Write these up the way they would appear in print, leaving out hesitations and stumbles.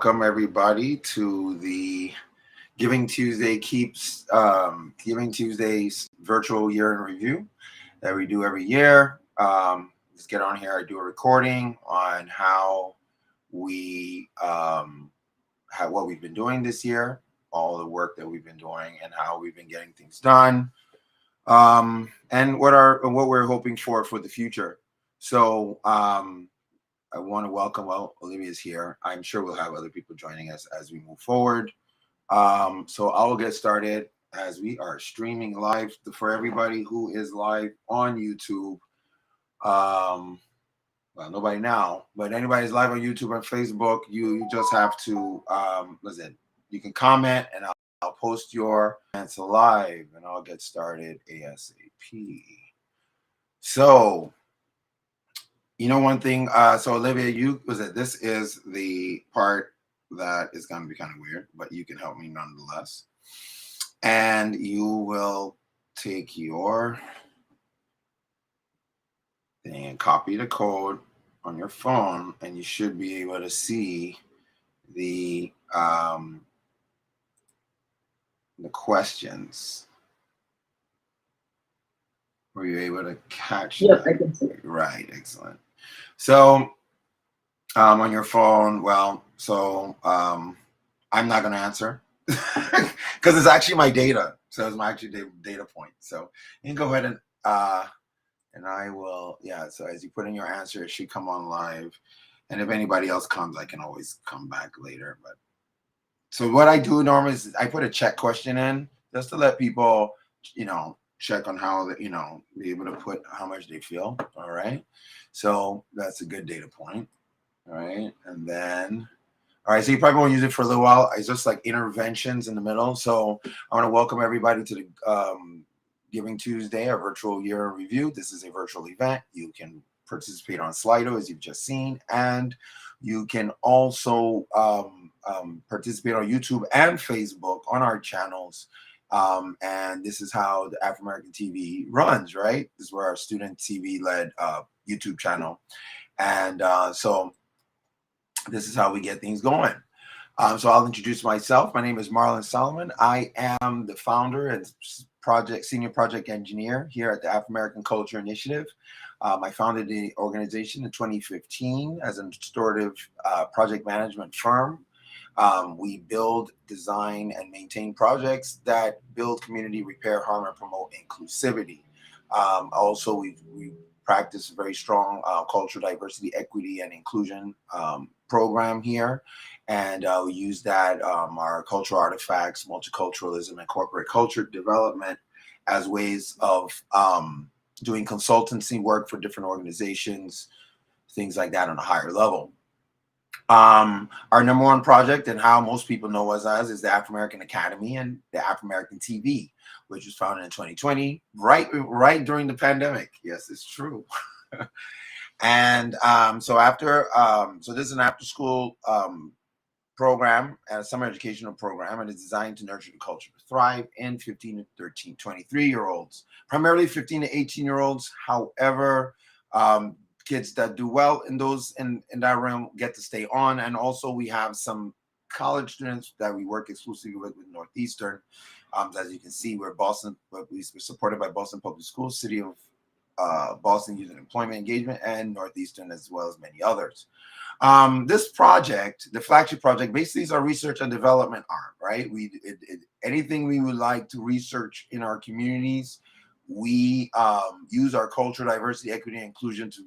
welcome everybody to the Giving Tuesday Giving Tuesdays virtual year in review that we do every year. Let's get on here. I do a recording on how we how what we've been doing this year, all the work that we've been doing, and how we've been getting things done, and what we're hoping for the future. So I want to welcome. Well, Olivia's here. I'm sure we'll have other people joining us as we move forward. So I'll get started as we are streaming live for everybody who is live on YouTube. Well, nobody now, but anybody's live on YouTube and Facebook. You just have to listen. You can comment, and I'll post your answer live, and I'll get started ASAP. So. You know one thing, so Olivia, this is the part that is going to be kind of weird, but you can help me nonetheless. And you will take your thing and copy the code on your phone, and you should be able to see the questions. Were you able to catch that? Yes, I can see it. Right, excellent. So on your phone, I'm not going to answer because it's actually my data. So it's my actual data point. So you can go ahead and I will, so as you put in your answer, it should come on live. And if anybody else comes, I can always come back later. But so what I do normally is I put a check question in just to let people, check on how be able to put how much they feel. All right, so that's a good data point. All right, and then so you probably won't use it for a little while. It's just like interventions in the middle. So I want to welcome everybody to the Giving Tuesday, our virtual year in review. This is a virtual event. You can participate on Slido, as you've just seen, and you can also participate on YouTube and Facebook on our channels. And this is how the Afro American TV runs, right? This is where our student TV-led YouTube channel. And so this is how we get things going. So I'll introduce myself. My name is Marlon Solomon. I am the founder and senior project engineer here at the Afro American Culture Initiative. I founded the organization in 2015 as a restorative project management firm. We build, design, and maintain projects that build community, repair, harm, and promote inclusivity. Also, we practice a very strong cultural diversity, equity, and inclusion program here. And we use that, our cultural artifacts, multiculturalism, and corporate culture development as ways of doing consultancy work for different organizations, things like that on a higher level. Our number one project, and how most people know us as, is the Afro American Academy and the Afro American TV, which was founded in 2020, right during the pandemic. Yes, it's true. And so this is an after-school program and a summer educational program, and it's designed to nurture the culture to thrive in 15 to 13, 23-year-olds, primarily 15 to 18-year-olds. However, kids that do well in that realm get to stay on. And also we have some college students that we work exclusively with Northeastern. As you can see, we're supported by Boston Public Schools, City of Boston Youth and Employment Engagement, and Northeastern, as well as many others. This project, the flagship project, basically is our research and development arm, right? Anything we would like to research in our communities, we use our cultural diversity, equity, and inclusion to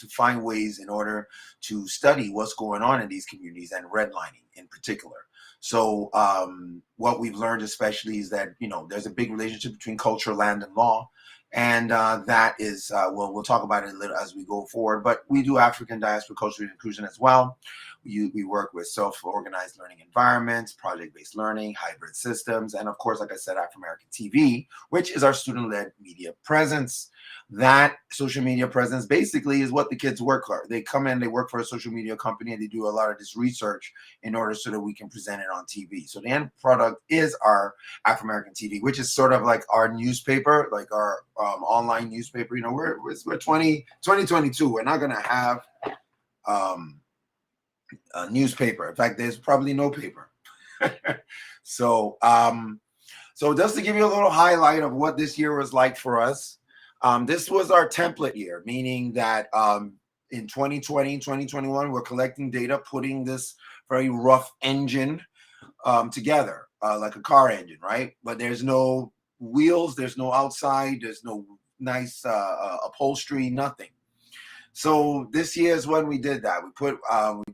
find ways in order to study what's going on in these communities, and redlining in particular. So what we've learned especially is that, there's a big relationship between culture, land, and law. And that is, we'll talk about it a little as we go forward, but we do African diaspora culture and inclusion as well. We work with self-organized learning environments, project-based learning, hybrid systems, and of course, like I said, Afro American TV, which is our student-led media presence. That social media presence basically is what the kids work for. They come in, they work for a social media company, and they do a lot of this research in order so that we can present it on TV. So the end product is our Afro American TV, which is sort of like our newspaper, like our online newspaper. We're 2022. We're not going to have newspaper. In fact, there's probably no paper. So, so just to give you a little highlight of what this year was like for us, this was our template year, meaning that in 2020, 2021, we're collecting data, putting this very rough engine together, like a car engine, right? But there's no wheels, there's no outside, there's no nice upholstery, nothing. So this year is when we did that. We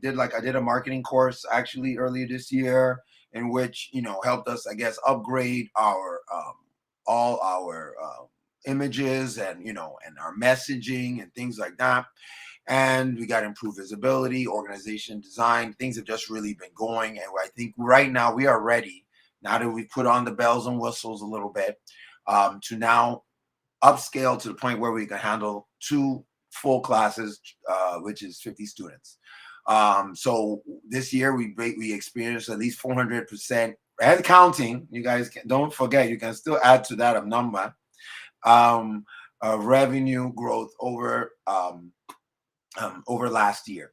did like I did a marketing course actually earlier this year, in which helped us, I guess, upgrade our all our images and and our messaging and things like that. And we got improved visibility, organization, design. Things have just really been going, and I think right now we are ready. Now that we've put on the bells and whistles a little bit, to now upscale to the point where we can handle 2 full classes, which is 50 students. So this year we experienced at least 400% and counting. You guys don't forget, you can still add to that a number, revenue growth over last year.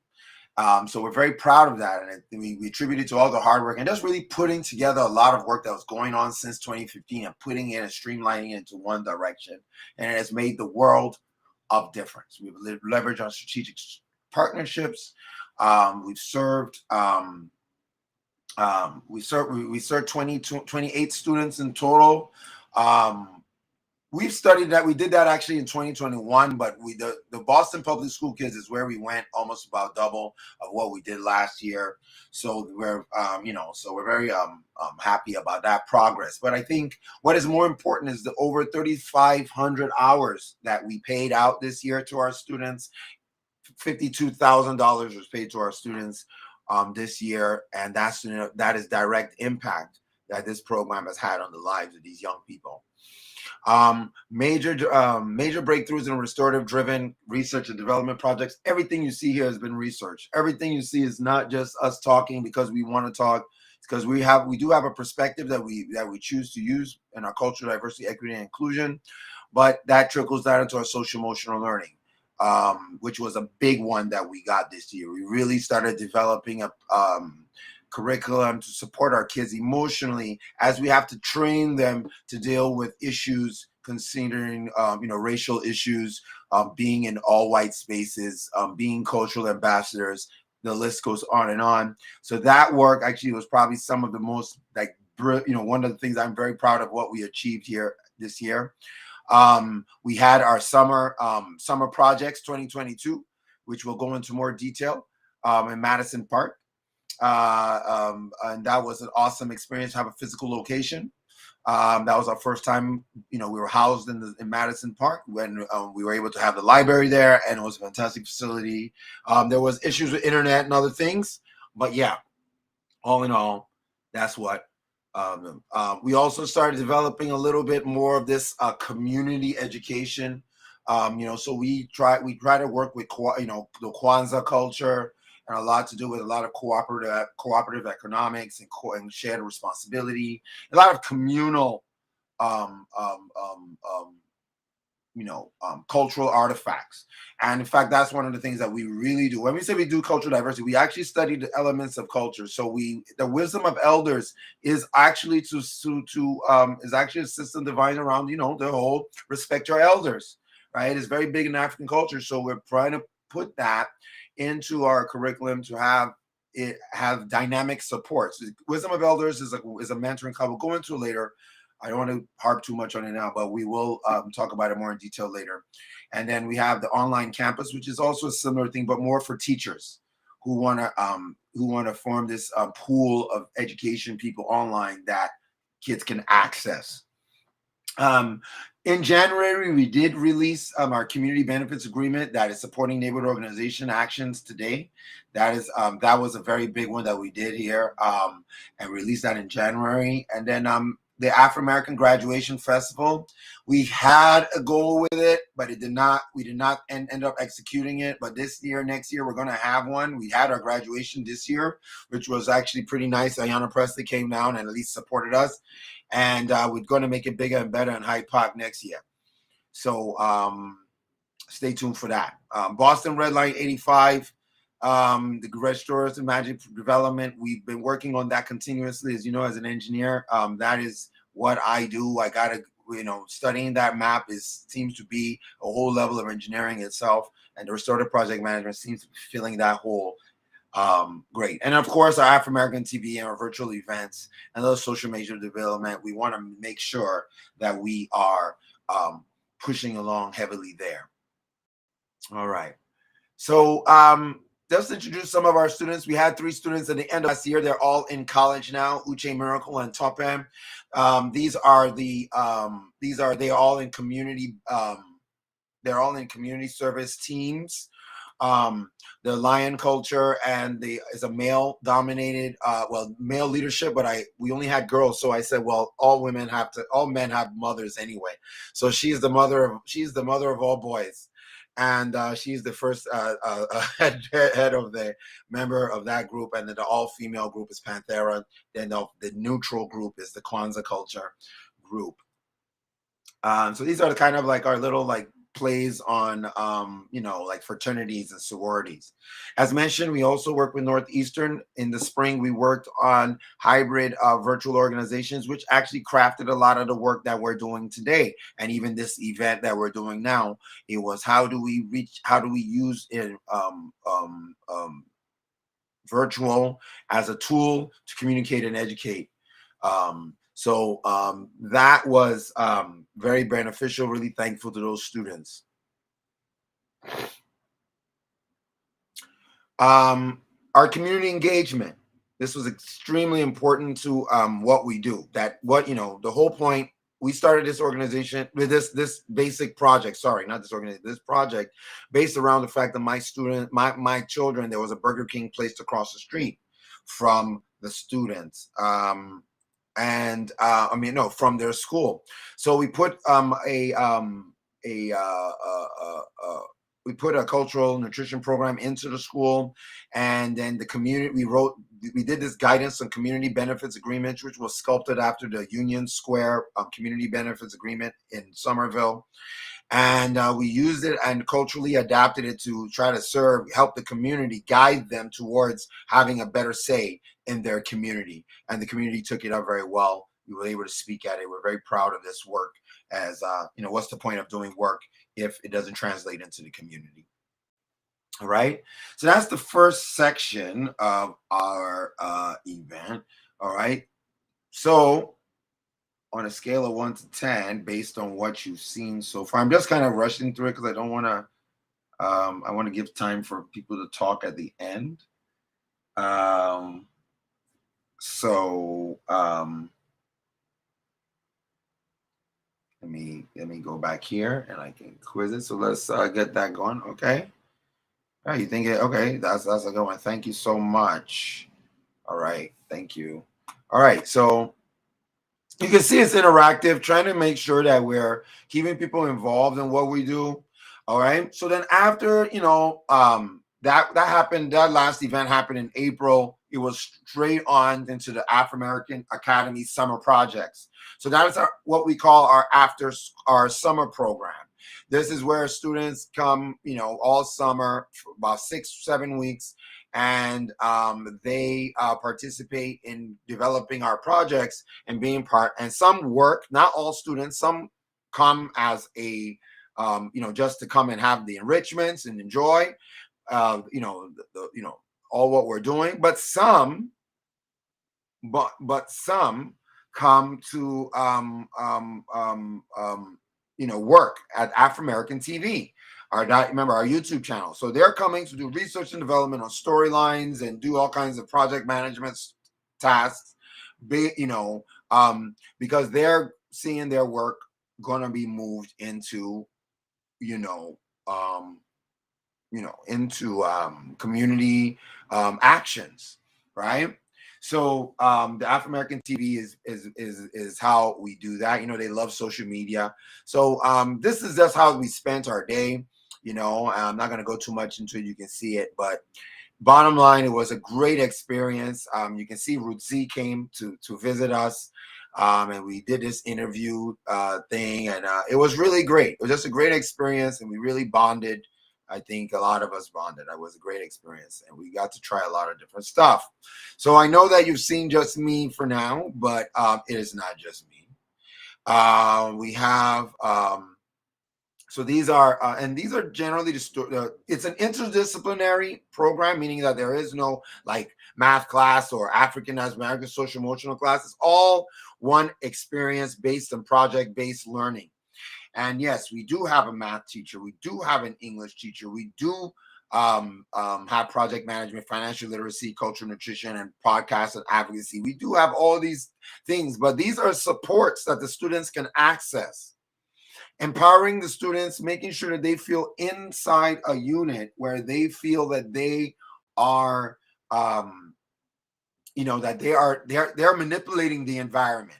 So we're very proud of that, and we attribute it to all the hard work and just really putting together a lot of work that was going on since 2015 and putting it and streamlining it into one direction. And it has made the world of difference. We've leveraged our strategic partnerships. We've served we served 28 students in total. We've studied that. We did that actually in 2021, but the Boston Public School kids is where we went almost about double of what we did last year. So we're so we're very happy about that progress. But I think what is more important is the over 3,500 hours that we paid out this year to our students. $52,000 was paid to our students this year, and that is direct impact that this program has had on the lives of these young people. Major breakthroughs in restorative driven research and development projects. Everything you see here has been researched. Everything you see is not just us talking because we want to talk. It's because we do have a perspective that we choose to use in our cultural diversity, equity, and inclusion, but that trickles down into our social emotional learning, which was a big one that we got this year. We really started developing a curriculum to support our kids emotionally, as we have to train them to deal with issues considering racial issues, being in all white spaces, being cultural ambassadors. The list goes on and on. So that work actually was probably some of the most one of the things I'm very proud of what we achieved here this year. We had our summer projects 2022, which we'll go into more detail, in Madison Park. And that was an awesome experience to have a physical location. That was our first time, we were housed in Madison Park when we were able to have the library there, and it was a fantastic facility. There was issues with internet and other things, but yeah, all in all, that's what. We also started developing a little bit more of this community education. So we try to work with the Kwanzaa culture, and a lot to do with a lot of cooperative economics and shared responsibility, a lot of communal cultural artifacts. And in fact, that's one of the things that we really do. When we say we do cultural diversity, we actually study the elements of culture. So the wisdom of elders is actually is actually a system designed around, the whole respect your elders, right? It's very big in African culture. So we're trying to put that into our curriculum to have dynamic supports. Wisdom of Elders is a mentoring club. We'll go into it later. I don't want to harp too much on it now, but we will talk about it more in detail later. And then we have the online campus, which is also a similar thing, but more for teachers who want to form this pool of education people online that kids can access. In January, we did release our community benefits agreement that is supporting neighborhood organization actions today. That was a very big one that we did here, and released that in January. And then the Afro-American Graduation Festival, we had a goal with it, but we did not end up executing it. But next year, we're going to have one. We had our graduation this year, which was actually pretty nice. Ayanna Presley came down and at least supported us. And we're going to make it bigger and better in Hyde Park next year. So stay tuned for that. Boston Red Line 85 The restores and magic development. We've been working on that continuously, as you know, as an engineer. That is what I do. I gotta, studying that map seems to be a whole level of engineering itself, and the restorative project management seems to be filling that hole. Great. And of course, our Afro American TV and our virtual events and those social media development, we want to make sure that we are pushing along heavily there. All right. So just introduce some of our students. We had 3 students at the end of last year. They're all in college now, Uche Miracle and Topem. They're all in community, they're all in community service teams. The Lion culture and is a male dominated, male leadership, but we only had girls. So I said, well, all men have mothers anyway. So she's the mother of all boys. And she's the first head of the member of that group. And then the all-female group is Panthera. Then the neutral group is the Kwanzaa culture group. So these are kind of like our little plays on like fraternities and sororities. As mentioned, we also work with Northeastern. In the spring, we worked on hybrid virtual organizations, which actually crafted a lot of the work that we're doing today. And even this event that we're doing now, it was how do we use it, virtual as a tool to communicate and educate. So that was very beneficial, really thankful to those students. Our community engagement. This was extremely important to what we do. The whole point, we started this organization with this basic project. Sorry, not this organization, this project based around the fact that my children, there was a Burger King placed across the street from the students. From their school. So we put we put a cultural nutrition program into the school, and then the community, we did this guidance on community benefits agreement, which was sculpted after the Union Square community benefits agreement in Somerville. And we used it and culturally adapted it to try to help the community, guide them towards having a better say in their community. And the community took it up very well. We were able to speak at it. We're very proud of this work, as what's the point of doing work if it doesn't translate into the community? All right. So that's the first section of our event. All right. So on a scale of 1 to 10, based on what you've seen so far, I'm just kind of rushing through it because I don't want to. I want to give time for people to talk at the end. Let me go back here and I can quiz it. So let's get that going. Okay. All right, you think it? Okay, that's a good one. Thank you so much. All right, thank you. All right, so you can see it's interactive, trying to make sure that we're keeping people involved in what we do. All right. So then after, that happened, that last event happened in April. It was straight on into the Afro American Academy summer projects. So that is what we call our summer program. This is where students come, all summer for about 6-7 weeks, and they participate in developing our projects and being part. And some work, not all students, some come as a, just to come and have the enrichments and enjoy, all what we're doing. But some come to, work at Afro American TV. Remember our YouTube channel. So they're coming to do research and development on storylines and do all kinds of project management tasks, because they're seeing their work going to be moved into, community actions, right? So the Afro American TV is how we do that. They love social media. So this is just how we spent our day. I'm not going to go too much into it. You can see it, but bottom line, it was a great experience. You can see Ruth Z came to visit us, and we did this interview thing, and it was really great. It was just a great experience, and we really bonded I think a lot of us bonded. It was a great experience, and we got to try a lot of different stuff. So I know that you've seen just me for now, but it is not just me. We have so these are and these are generally it's an interdisciplinary program, meaning that there is no like math class or African American social emotional class. It's all one experience based and project based learning. And yes, we do have a math teacher. We do have an English teacher. We do have project management, financial literacy, cultural nutrition, and podcast and advocacy. We do have all these things, but these are supports that the students can access. Empowering the students, making sure that they feel inside a unit where they feel that they are, that they're manipulating the environment.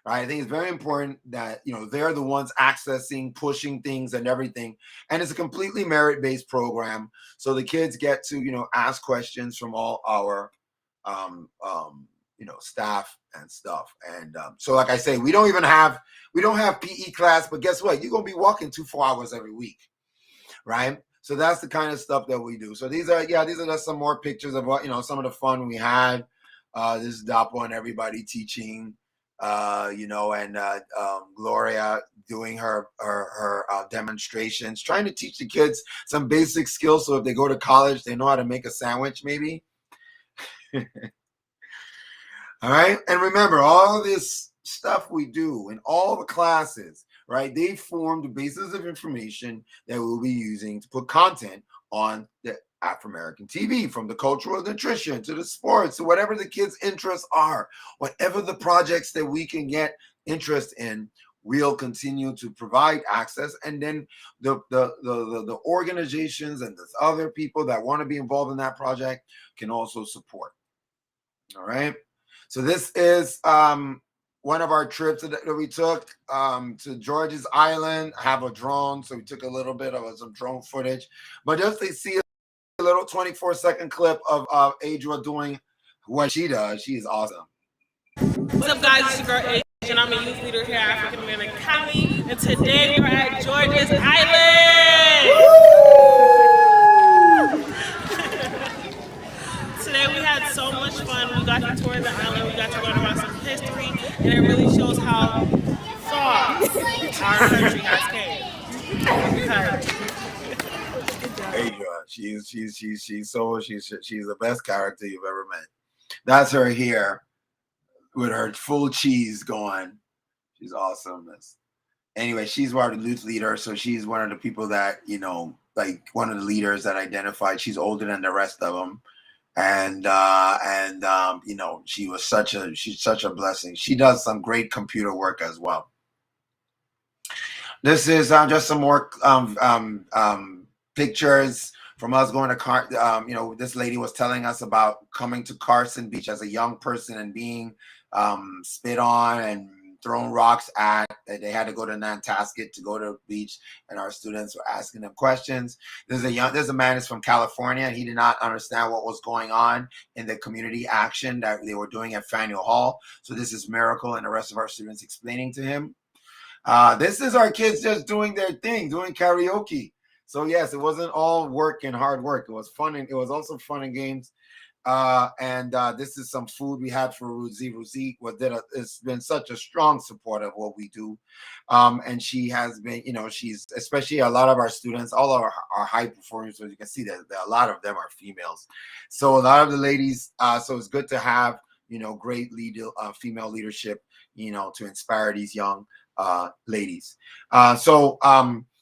Right. I think it's very important that, they're the ones accessing, pushing things and everything. And it's a completely merit-based program. So the kids get to, ask questions from all our, staff and stuff. And so, like I say, we don't have PE class, but guess what? You're going to be walking 2-4 hours every week. Right. So that's the kind of stuff that we do. So these are just some more pictures of what, some of the fun we had. This is Dapo and everybody teaching. And Gloria doing her demonstrations, trying to teach the kids some basic skills so if they go to college, they know how to make a sandwich, maybe. All right. And remember, all this stuff we do in all the classes, right, they form the basis of information that we'll be using to put content on the Afro-American TV, from the cultural nutrition to the sports to whatever the kids' interests are, whatever the projects that we can get interest in, we'll continue to provide access. And then the organizations and the other people that want to be involved in that project can also support. All right. So this is one of our trips that we took to George's Island. I have a drone, so we took a little bit of some drone footage. But just to see a little 24-second clip of Adra doing what she does. She is awesome. What's up, guys? It's your girl Adra, and I'm a youth leader here at African American Academy. And today we're at George's Island. Today we had so much fun. We got to tour the island. We got to learn about some history, and it really shows how far our country has came. Adra, she's the best character you've ever met. That's her here with her full cheese going. She's awesome. Anyway, she's one of the youth leaders, so she's one of the people that, like one of the leaders that identified. She's older than the rest of them. And she's such a blessing. She does some great computer work as well. This is just some more pictures from us going to this lady was telling us about coming to Carson Beach as a young person and being spit on and thrown rocks at. They had to go to Nantasket to go to the beach, and our students were asking them questions. There's a man who's from California, and he did not understand what was going on in the community action that they were doing at Faneuil Hall. So this is Miracle and the rest of our students explaining to him. This is our kids just doing their thing, doing karaoke. So yes, it wasn't all work and hard work. It was fun, and it was also fun and games. This is some food we had for Ruzi. Ruzi has been such a strong supporter of what we do. And she has been, she's, especially a lot of our students, all of our high performers, as you can see that a lot of them are females. So a lot of the ladies, so it's good to have, great female leadership, to inspire these young ladies.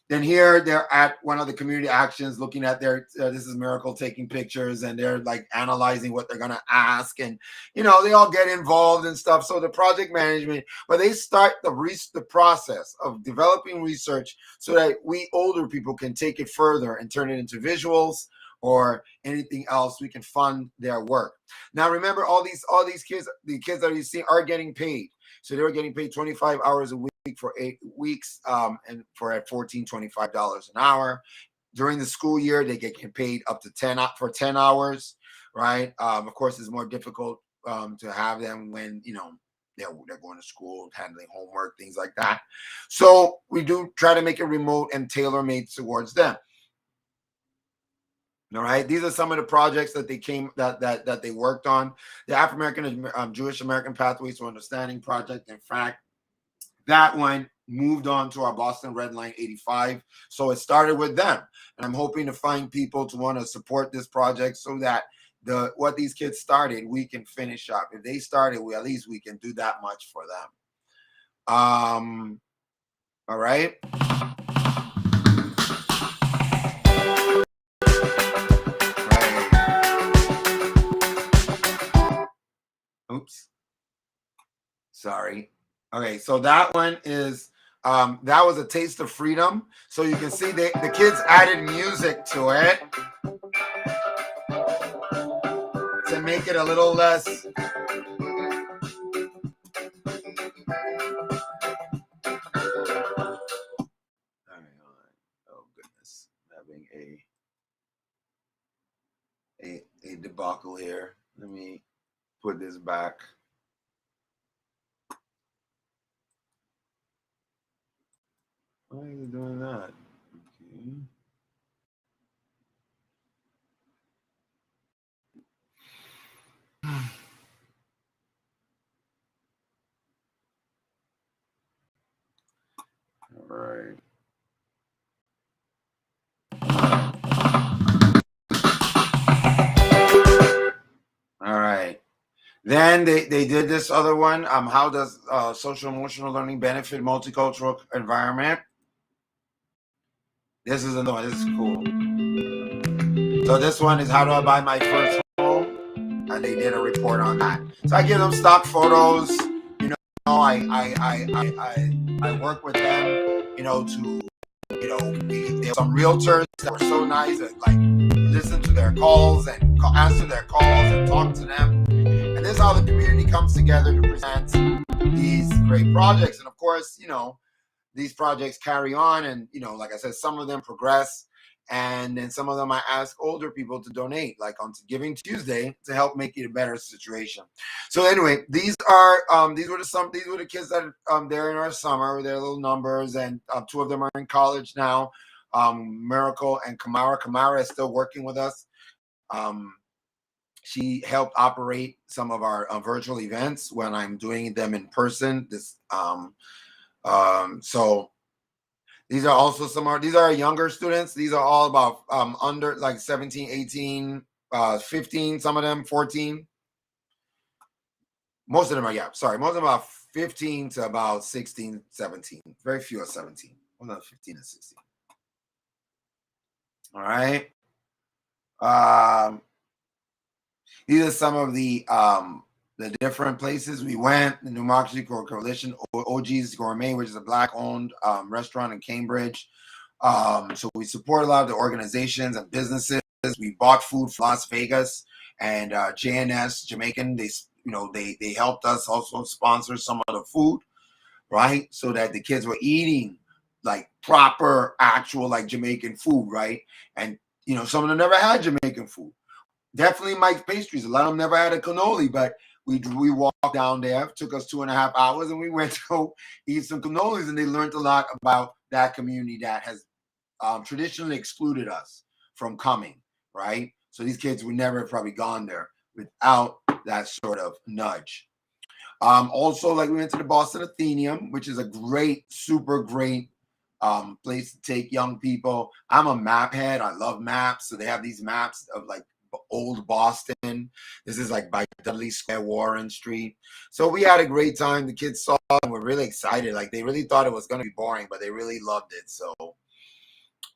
Then here they're at one of the community actions, looking at this is Miracle taking pictures, and they're like analyzing what they're gonna ask, and they all get involved and stuff. So the project management, but they start the process of developing research so that we older people can take it further and turn it into visuals or anything else. We can fund their work. Now remember, all these kids, the kids that you see are getting paid. So they were getting paid 25 hours a week for 8 weeks, and for at $14.25 an hour. During the school year, they get paid up to 10 hours, right? Of course, it's more difficult to have them when they're going to school, handling homework, things like that. So we do try to make it remote and tailor-made towards them. All right, these are some of the projects that they worked on. The African American Jewish American Pathways to Understanding project. In fact, that one moved on to our Boston Red Line 85. So it started with them. And I'm hoping to find people to want to support this project so that what these kids started, we can finish up. If they started, at least we can do that much for them. All right. Oops. Sorry. Okay, so that one is that was a taste of freedom. So you can see the kids added music to it to make it a little less. Oh goodness, having a debacle here. Let me put this back. Why are you doing that? Okay. All right. All right. Then they did this other one. How does social emotional learning benefit multicultural environment? This is another one. This is cool. So this one is how do I buy my first home? And they did a report on that. So I give them stock photos. You know, I work with them. You know, to there were some realtors that were so nice that like listen to their calls and answer their calls and talk to them. And this is how the community comes together to present these great projects. And of course, these projects carry on, and like I said, some of them progress, and then some of them I ask older people to donate, like on Giving Tuesday, to help make it a better situation. So anyway, these were the kids that they're in our summer, their little numbers, and two of them are in college now. Miracle and Kamara. Kamara is still working with us. She helped operate some of our virtual events when I'm doing them in person. So these are also these are younger students. These are all about under like 17, 18, 15, some of them 14. Most of them are, most of them are about 15 to about 16, 17. Very few are 17. Well, not 15 and 16. All right. These are some of the different places we went. The New Market Street Coalition, OG's Gourmet, which is a Black-owned restaurant in Cambridge. So we support a lot of the organizations and businesses. We bought food from Las Vegas, and JNS Jamaican. They helped us also sponsor some of the food, right? So that the kids were eating like proper, actual like Jamaican food, right? And some of them never had Jamaican food. Definitely Mike's Pastries. A lot of them never had a cannoli, but we walked down there. It took us 2.5 hours, and we went to go eat some cannolis, and they learned a lot about that community that has traditionally excluded us from coming, right? So these kids would never have probably gone there without that sort of nudge. Also, like we went to the Boston Athenaeum, which is a great, super great place to take young people. I'm a map head. I love maps. So they have these maps of like old Boston. This is like by Dudley Square, Warren Street. So we had a great time. The kids saw it and were really excited. Like they really thought it was going to be boring, but they really loved it. So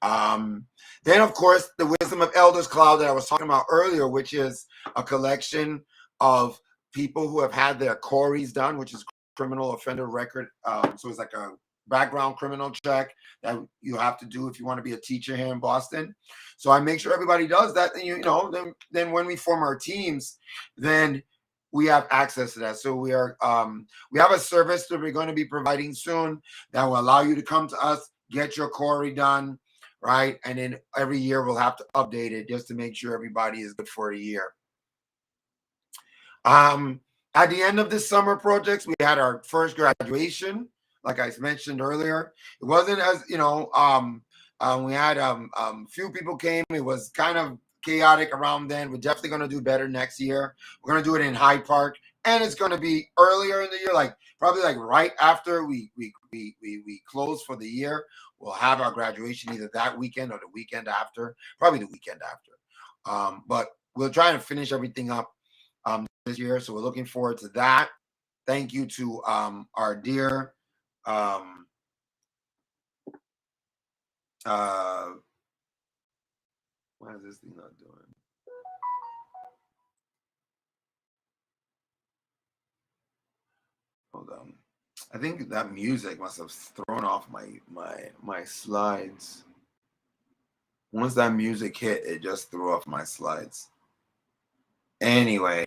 then of course the Wisdom of Elders Cloud that I was talking about earlier, which is a collection of people who have had their CORIs done, which is criminal offender record. So it's like a background criminal check that you have to do if you want to be a teacher here in Boston. So I make sure everybody does that. And then when we form our teams, then we have access to that. So we have a service that we're going to be providing soon that will allow you to come to us, get your CORI done, right? And then every year we'll have to update it just to make sure everybody is good for a year. At the end of this summer projects, we had our first graduation. Like I mentioned earlier, it wasn't as we had few people came. It was kind of chaotic around then. We're definitely going to do better next year. We're going to do it in Hyde Park, and it's going to be earlier in the year, like probably like right after we close for the year. We'll have our graduation either that weekend or the weekend after, probably the weekend after. But we'll try to finish everything up this year, so we're looking forward to that. Thank you to our dear why is this thing not doing? Hold on. I think that music must have thrown off my slides. Once that music hit, it just threw off my slides. Anyway.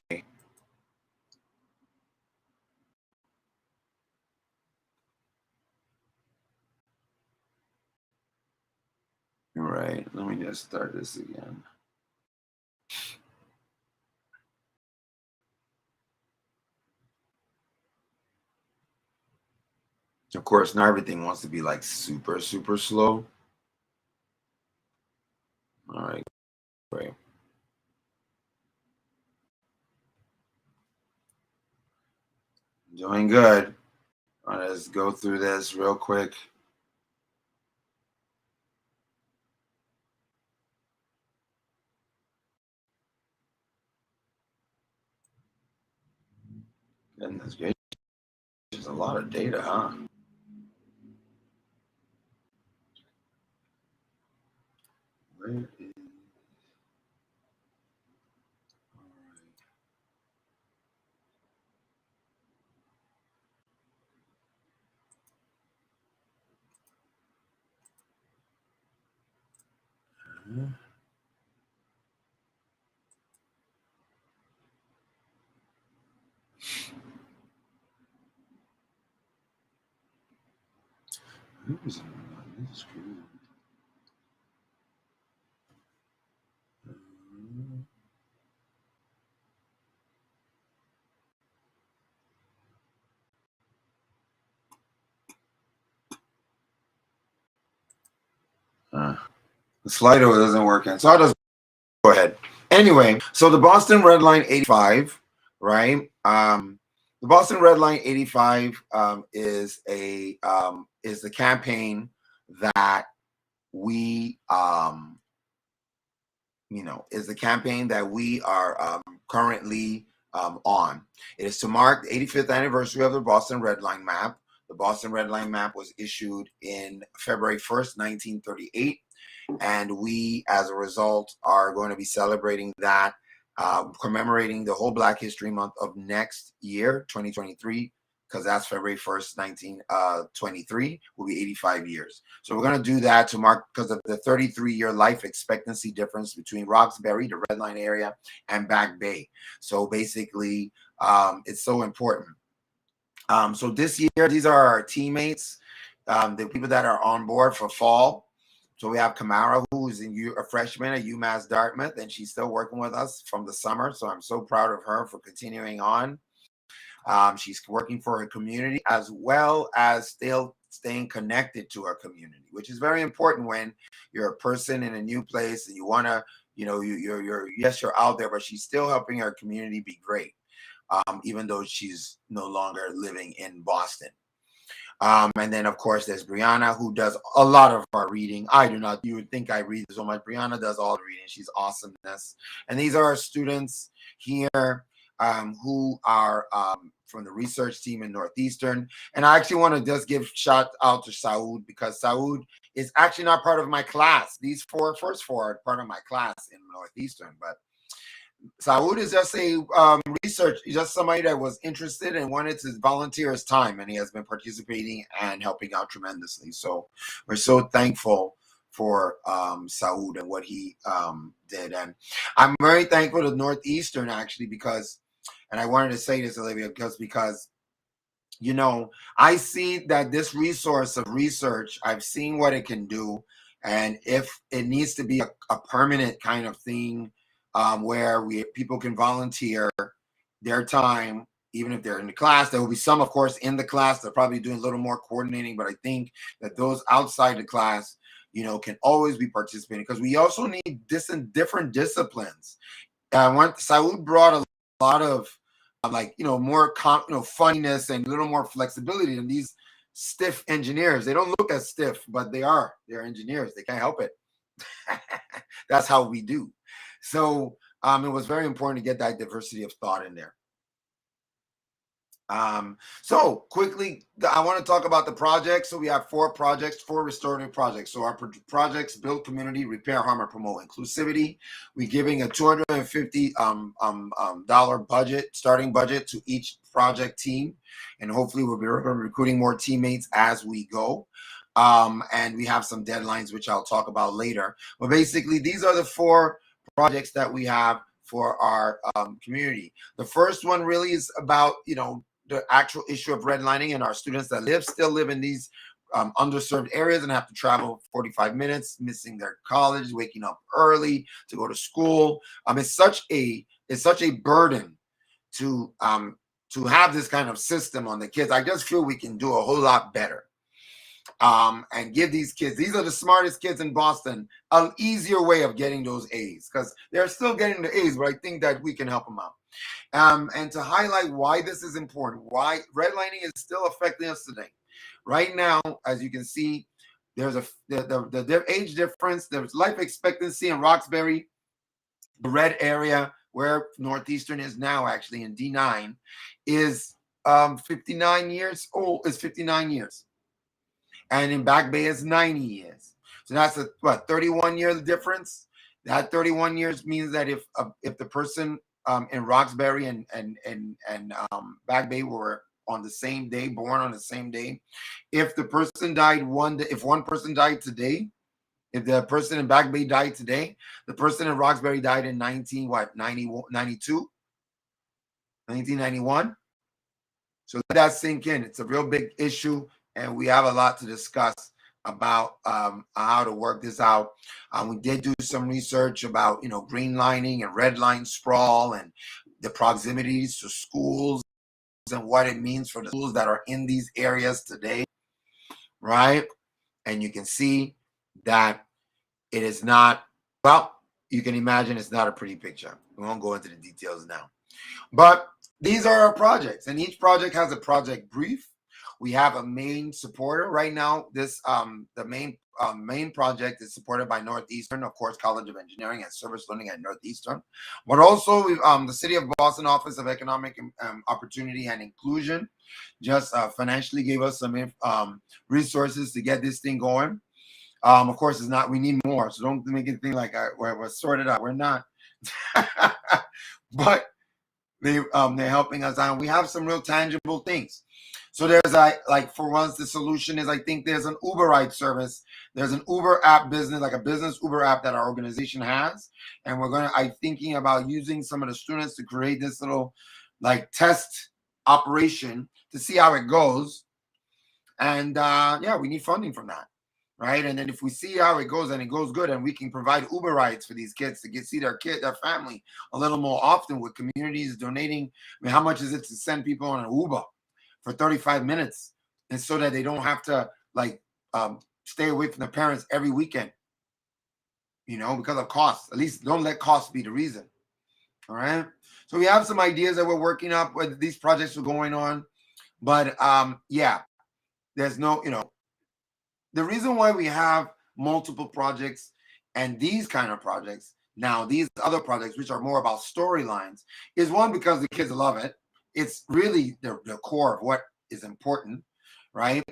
All right, let me just start this again. Of course, now everything wants to be like super, super slow. All right, great. Doing good. Let's go through this real quick. Goodness gracious, there's a lot of data, huh? Where is... Who's on this screen? The Slido doesn't work, and so I'll just go ahead. Anyway, so the Boston Red Line 85, right? The Boston Red Line 85 is the campaign that we is the campaign that we are currently on. It is to mark the 85th anniversary of the Boston Red Line map. The Boston Red Line map was issued in February 1st, 1938. And we, as a result, are going to be celebrating that, commemorating the whole Black History Month of next year, 2023, because that's February 1st, 1923, will be 85 years. So we're going to do that to mark, because of the 33-year life expectancy difference between Roxbury, the Red Line area, and Back Bay. So basically, it's so important. So this year, these are our teammates, the people that are on board for fall. So we have Kamara, who is a freshman at UMass Dartmouth, and she's still working with us from the summer. So I'm so proud of her for continuing on. She's working for her community as well as still staying connected to her community, which is very important when you're a person in a new place and you want to, you're out there, but she's still helping her community be great, even though she's no longer living in Boston. And then, of course, there's Brianna, who does a lot of our reading. I do not. You would think I read so much. Brianna does all the reading. She's awesomeness. And these are our students here who are from the research team in Northeastern. And I actually want to just give shout out to Saud, because Saud is actually not part of my class. These first four are part of my class in Northeastern, but Saud is just a research, just somebody that was interested and wanted to volunteer his time, and he has been participating and helping out tremendously. So we're so thankful for Saud and what he did. And I'm very thankful to Northeastern, actually, because, and I wanted to say this, Olivia, because I see that this resource of research, I've seen what it can do. And if it needs to be a permanent kind of thing, where people can volunteer their time, even if they're in the class. There will be some, of course, in the class. They're probably doing a little more coordinating, but I think that those outside the class, can always be participating, because we also need different disciplines. Saud brought a lot of more funniness and a little more flexibility than these stiff engineers. They don't look as stiff, but they're engineers. They can't help it. That's how we do. So it was very important to get that diversity of thought in there. So quickly, I want to talk about the projects. So we have 4 projects, 4 restorative projects. So our projects build community, repair, harm, and promote inclusivity. We're giving a $250 budget, starting budget, to each project team, and hopefully we'll be recruiting more teammates as we go. And we have some deadlines, which I'll talk about later. But basically, these are the 4 projects that we have for our community. The first one really is about, the actual issue of redlining and our students that still live in these underserved areas and have to travel 45 minutes, missing their college, waking up early to go to school. It's such a burden to have this kind of system on the kids. I just feel we can do a whole lot better. And give these kids, these are the smartest kids in Boston, an easier way of getting those A's, because they're still getting the A's, but I think that we can help them out. And to highlight why this is important, why redlining is still affecting us today. Right now, as you can see, there's the age difference. There's life expectancy in Roxbury, the red area where Northeastern is now, actually in D9, is 59 years old. Is 59 years. And in Back Bay is 90 years. So that's a 31-year difference. That 31 years means that if the person in Roxbury and Back Bay were on the same day, born on the same day, if the person died if one person died today, if the person in Back Bay died today, the person in Roxbury died in 1991. So let that sink in. It's a real big issue, and we have a lot to discuss about how to work this out. We did do some research about, green lining and red line sprawl and the proximities to schools and what it means for the schools that are in these areas today, right? And you can see that it is not, you can imagine it's not a pretty picture. We won't go into the details now. But these are our projects, and each project has a project brief. We have a main supporter right now. This the main project is supported by Northeastern, of course, College of Engineering and Service Learning at Northeastern, but also the City of Boston Office of Economic Opportunity and Inclusion just financially gave us some resources to get this thing going. Of course, it's not. We need more, so don't make it think like we're sorted out. We're not, but they're helping us out. We have some real tangible things. So there's for once, the solution is, I think there's an Uber ride service. There's an Uber app business, like a business Uber app that our organization has. And I'm thinking about using some of the students to create this little test operation to see how it goes. And we need funding from that. Right. And then if we see how it goes and it goes good, and we can provide Uber rides for these kids to see their family a little more often, with communities donating. I mean, how much is it to send people on an Uber for 35 minutes, and so that they don't have to stay away from their parents every weekend, because of costs. At least don't let costs be the reason. All right. So we have some ideas that we're working up with. These projects are going on, but there's no, the reason why we have multiple projects and these kind of projects, now these other projects, which are more about storylines, is one, because the kids love it. It's really the core of what is important, right?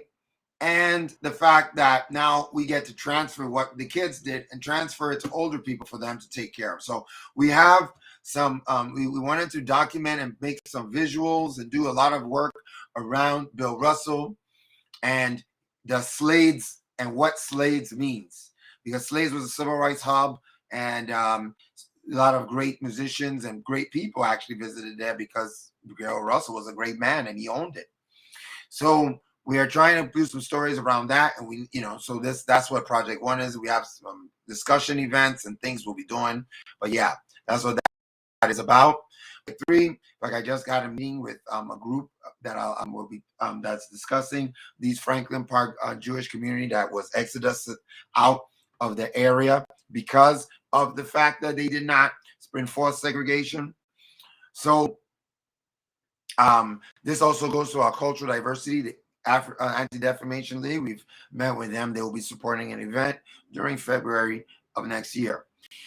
And the fact that now we get to transfer what the kids did and transfer it to older people for them to take care of. So we have some, we wanted to document and make some visuals and do a lot of work around Bill Russell and the Slades and what Slades means, because Slades was a civil rights hub, and a lot of great musicians and great people actually visited there because Bill Russell was a great man and he owned it. So we are trying to do some stories around that, and we, so that's what Project 1 is. We have some discussion events and things we'll be doing, but yeah, that's what that is about. 3, I just got a meeting with a group that will be that's discussing these Franklin Park Jewish community that was exodus out of the area because of the fact that they did not enforce segregation. So this also goes to our cultural diversity, the Anti-Defamation League. We've met with them. They will be supporting an event during February of next year.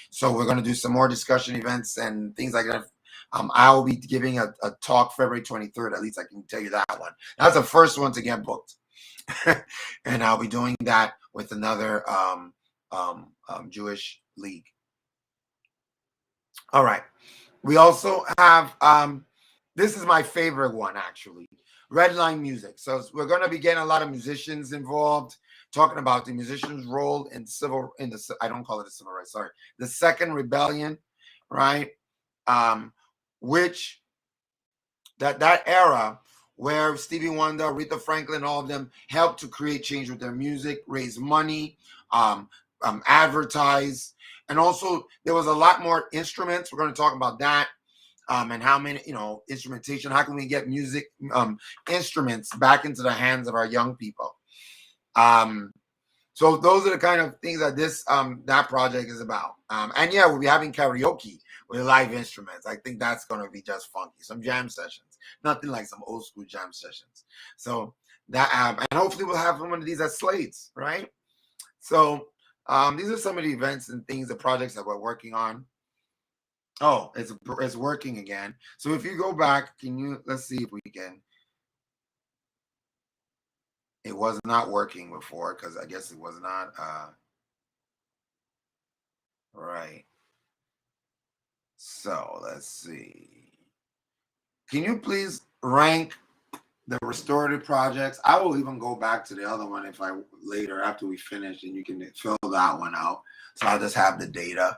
So we're going to do some more discussion events and things like that. I will be giving a talk February 23rd. At least I can tell you that one. That's the first one to get booked. And I'll be doing that with another Jewish league. All right. We also have, this is my favorite one, actually, Red Line Music. So we're going to be getting a lot of musicians involved, talking about the musicians' role in I don't call it a civil rights, sorry, the Second Rebellion, right? Which that era where Stevie Wonder, Aretha Franklin, all of them helped to create change with their music, raise money, advertise, and also there was a lot more instruments. We're going to talk about that, and how many, instrumentation. How can we get music instruments back into the hands of our young people? So those are the kind of things that that project is about. And yeah, we'll be having karaoke with live instruments. I think that's going to be just funky. Some jam sessions, nothing like some old school jam sessions. So that, and hopefully we'll have one of these at Slates, right? So these are some of the events and things, the projects that we're working on. Oh, it's working again. So if you go back, let's see if we can. It was not working before because I guess it was not right. So let's see. Can you please rank the restorative projects? I will even go back to the other one if later after we finish, and you can fill that one out. So I'll just have the data.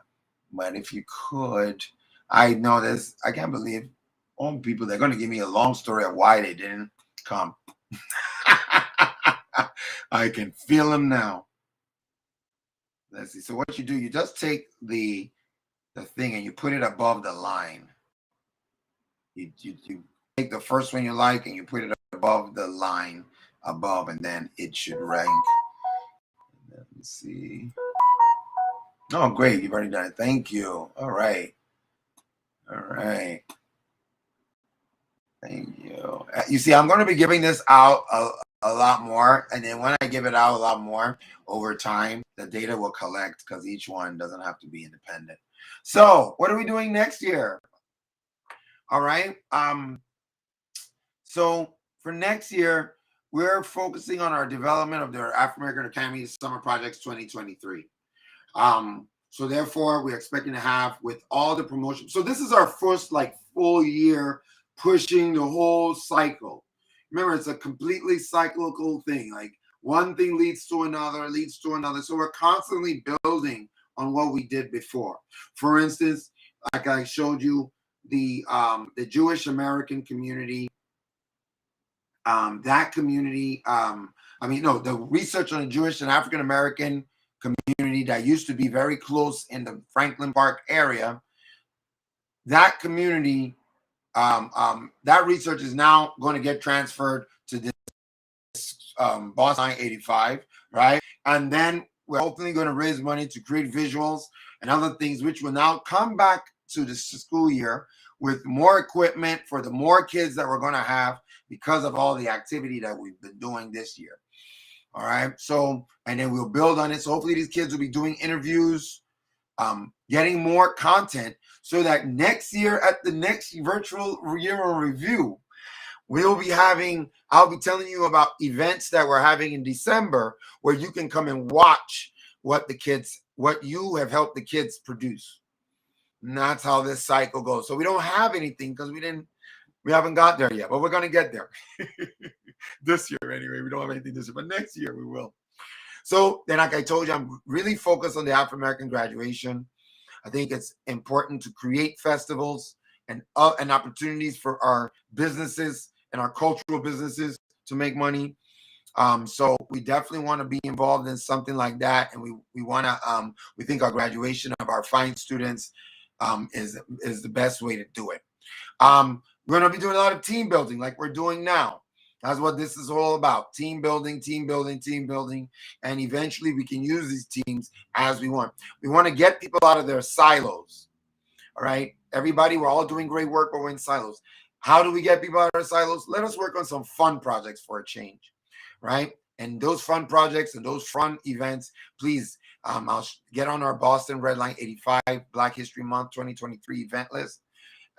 But if you could, I know this. I can't believe all people, they're going to give me a long story of why they didn't come. I can feel them now. Let's see. So what you do, you just take the thing and you put it above the line. You take the first one you like and you put it above the line above, and then it should rank. Let me see. Oh, great. You've already done it. Thank you. All right. All right. Thank you. You see, I'm going to be giving this out a lot more. And then when I give it out a lot more over time, the data will collect because each one doesn't have to be independent. So what are we doing next year? All right. So for next year, we're focusing on our development of the African American Academy Summer Projects 2023. So therefore, we're expecting to have with all the promotion. So this is our first full year pushing the whole cycle. Remember, it's a completely cyclical thing. Like one thing leads to another, leads to another. So we're constantly building on what we did before. For instance, like I showed you, the Jewish American community, that community, the research on the Jewish and African American community that used to be very close in the Franklin Park area, that community, that research is now going to get transferred to this Boston 85, right? And then we're hopefully going to raise money to create visuals and other things, which will now come back to the school year with more equipment for the more kids that we're going to have because of all the activity that we've been doing this year. All right. So, and then we'll build on it. So hopefully these kids will be doing interviews, getting more content so that next year at the next virtual year in review, we'll be I'll be telling you about events that we're having in December where you can come and watch what you have helped the kids produce. And that's how this cycle goes. So we don't have anything because we haven't got there yet, but we're going to get there this year anyway. We don't have anything this year, but next year we will. So then, like I told you, I'm really focused on the African American graduation. I think it's important to create festivals and opportunities for our businesses and our cultural businesses to make money. So we definitely want to be involved in something like that. And we want to, we think our graduation of our fine students is the best way to do it. We're going to be doing a lot of team building like we're doing now. That's what this is all about. Team building, team building, team building. And eventually we can use these teams as we want. We want to get people out of their silos. All right. Everybody, we're all doing great work, but we're in silos. How do we get people out of their silos? Let us work on some fun projects for a change. Right. And those fun projects and those fun events, please, I'll get on our Boston Red Line 85 Black History Month 2023 event list.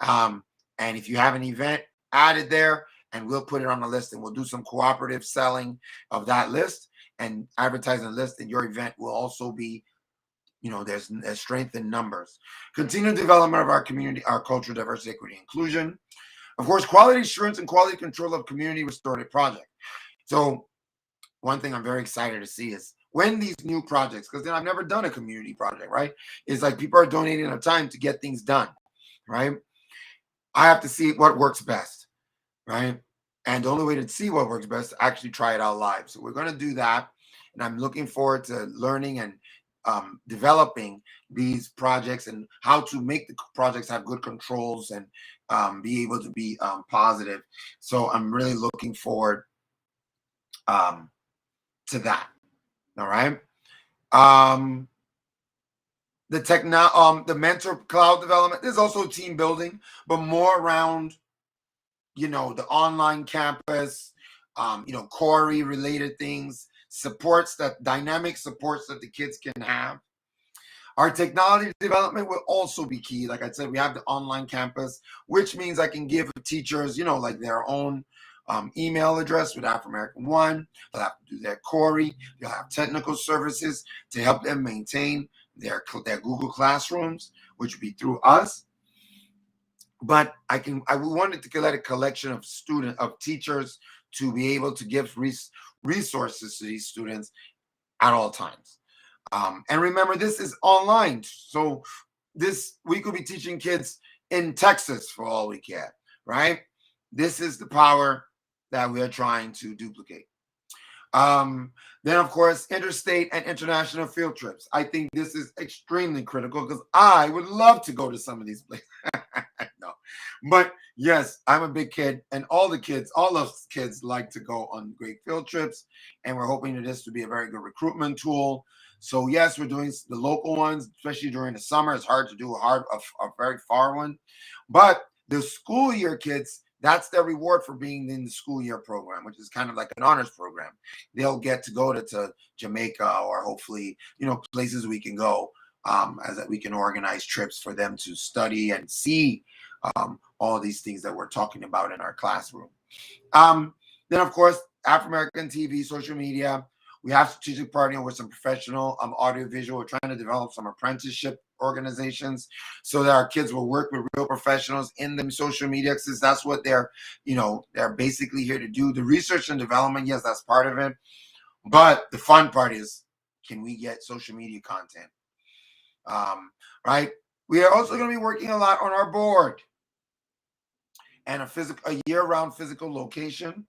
And if you have an event, add it there and we'll put it on the list and we'll do some cooperative selling of that list and advertising the list, and your event will also be, there's strength in numbers. Continued development of our community, our cultural diversity, equity, inclusion. Of course, quality assurance and quality control of community restorative project. So one thing I'm very excited to see is when these new projects, because then I've never done a community project, right? It's like people are donating their time to get things done, right? I have to see what works best, right? And the only way to see what works best is to actually try it out live. So we're going to do that. And I'm looking forward to learning and developing these projects and how to make the projects have good controls and be able to be positive. So I'm really looking forward to that. All right. The mentor cloud development, there's also team building, but more around, the online campus, Corey related things, dynamic supports that the kids can have. Our technology development will also be key. Like I said, we have the online campus, which means I can give teachers, like their own email address with Afro American One. They'll have to do their Corey. They'll have technical services to help them maintain their Google Classrooms, which would be through us. But I wanted to collect a collection of teachers to be able to give resources to these students at all times. And remember, this is online. So we could be teaching kids in Texas for all we care, right? This is the power that we are trying to duplicate. Then, of course, interstate and international field trips. I think this is extremely critical because I would love to go to some of these places. No, but yes, I'm a big kid, and all of kids like to go on great field trips, and we're hoping that this to be a very good recruitment tool. So yes, we're doing the local ones, especially during the summer. It's hard to do a very far one, but the school year kids, that's their reward for being in the school year program, which is kind of like an honors program. They'll get to go to Jamaica or hopefully, places we can go, as that we can organize trips for them to study and see all these things that we're talking about in our classroom. Then, of course, Afro-American TV, social media. We have strategic partnering with some professional audiovisual. We're trying to develop some apprenticeship organizations so that our kids will work with real professionals in the social media, because that's what they're basically here to do. The research and development, yes, that's part of it. But the fun part is, can we get social media content? Right? We are also going to be working a lot on our board and a year-round physical location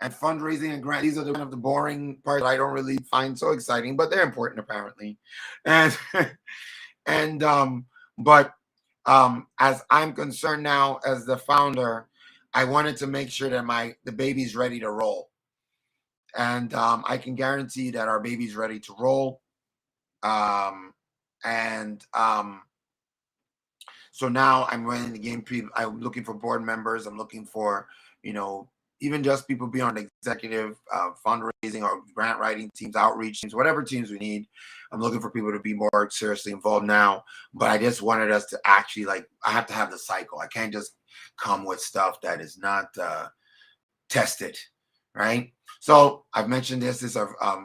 and fundraising and grant. These are the boring parts I don't really find so exciting, but they're important apparently. And but as I'm concerned now as the founder, I wanted to make sure that the baby's ready to roll. And I can guarantee that our baby's ready to roll. So now I'm running the game. I'm looking for board members. I'm looking for, even just people be on executive fundraising or grant writing teams, outreach teams, whatever teams we need. I'm looking for people to be more seriously involved now. But I just wanted us to actually, I have to have the cycle. I can't just come with stuff that is not tested, right? So I've mentioned this is